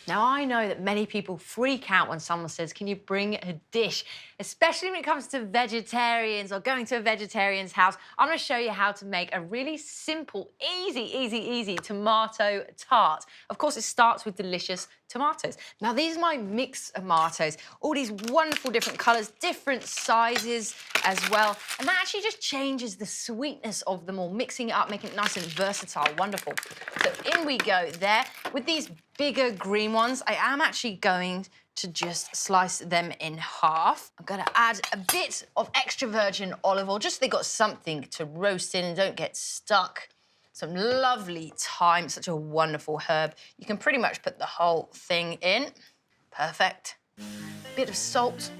Now, I know that many people freak out when someone says, can you bring a dish? Especially when it comes to vegetarians or going to a vegetarian's house. I'm going to show you how to make a really simple, easy tomato tart. Of course, it starts with delicious tomatoes. Now, these are my mixed tomatoes. All these wonderful different colours, different sizes as well. And that actually just changes the sweetness of them all, mixing it up, making it nice and versatile, wonderful. So in we go there. With these bigger green ones, I am actually going to just slice them in half. I'm going to add a bit of extra virgin olive oil, just so they got something to roast in and don't get stuck. Some lovely thyme, such a wonderful herb. You can pretty much put the whole thing in. Perfect. Bit of salt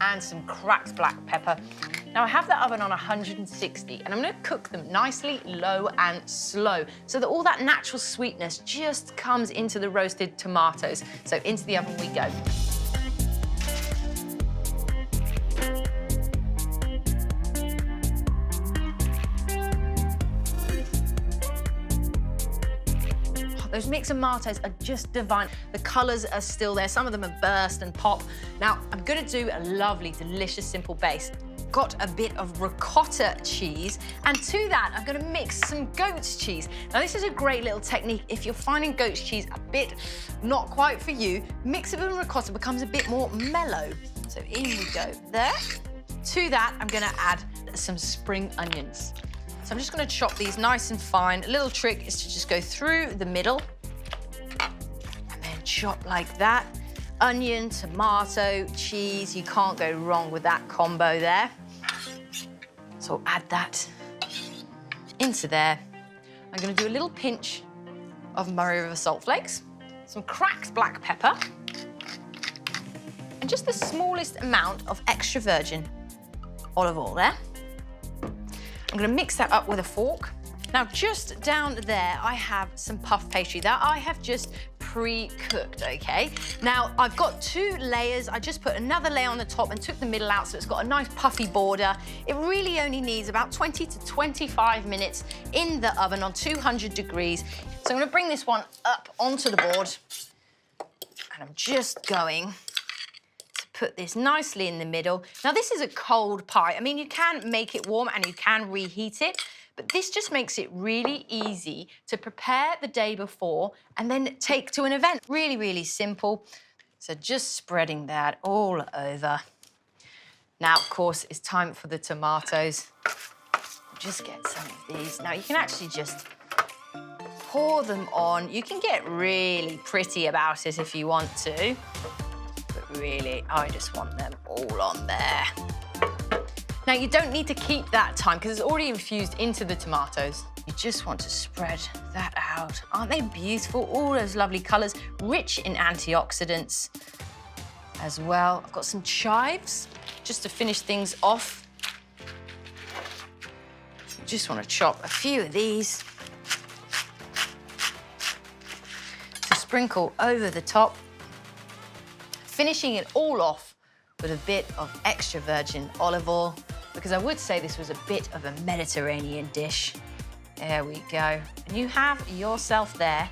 and some cracked black pepper. Now, I have the oven on 160, and I'm going to cook them nicely low and slow so that all that natural sweetness just comes into the roasted tomatoes. So into the oven we go. Those mixed tomatoes are just divine. The colours are still there. Some of them are burst and pop. Now, I'm going to do a lovely, delicious, simple base. Got a bit of ricotta cheese, and to that, I'm going to mix some goat's cheese. Now, this is a great little technique. If you're finding goat's cheese a bit not quite for you, mix it with ricotta, becomes a bit more mellow. So in we go there. To that, I'm going to add some spring onions. So I'm just going to chop these nice and fine. A little trick is to just go through the middle and then chop like that. Onion, tomato, cheese, you can't go wrong with that combo there. So I'll add that into there. I'm going to do a little pinch of Murray River salt flakes, some cracked black pepper, and just the smallest amount of extra virgin olive oil there. I'm going to mix that up with a fork. Now, just down there, I have some puff pastry that I have just pre-cooked, okay? Now, I've got 2 layers. I just put another layer on the top and took the middle out, so it's got a nice puffy border. It really only needs about 20 to 25 minutes in the oven on 200 degrees. So I'm going to bring this one up onto the board, and I'm just going put this nicely in the middle. Now, this is a cold pie. I mean, you can make it warm and you can reheat it, but this just makes it really easy to prepare the day before and then take to an event. Really, really simple. So just spreading that all over. Now, of course, it's time for the tomatoes. Just get some of these. Now, you can actually just pour them on. You can get really pretty about it if you want to. But really, I just want them all on there. Now, you don't need to keep that time because it's already infused into the tomatoes. You just want to spread that out. Aren't they beautiful? All those lovely colours, rich in antioxidants as well. I've got some chives just to finish things off. You just want to chop a few of these to sprinkle over the top. Finishing it all off with a bit of extra virgin olive oil, because I would say this was a bit of a Mediterranean dish. There we go. And you have yourself there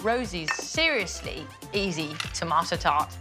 Rosie's seriously easy tomato tart.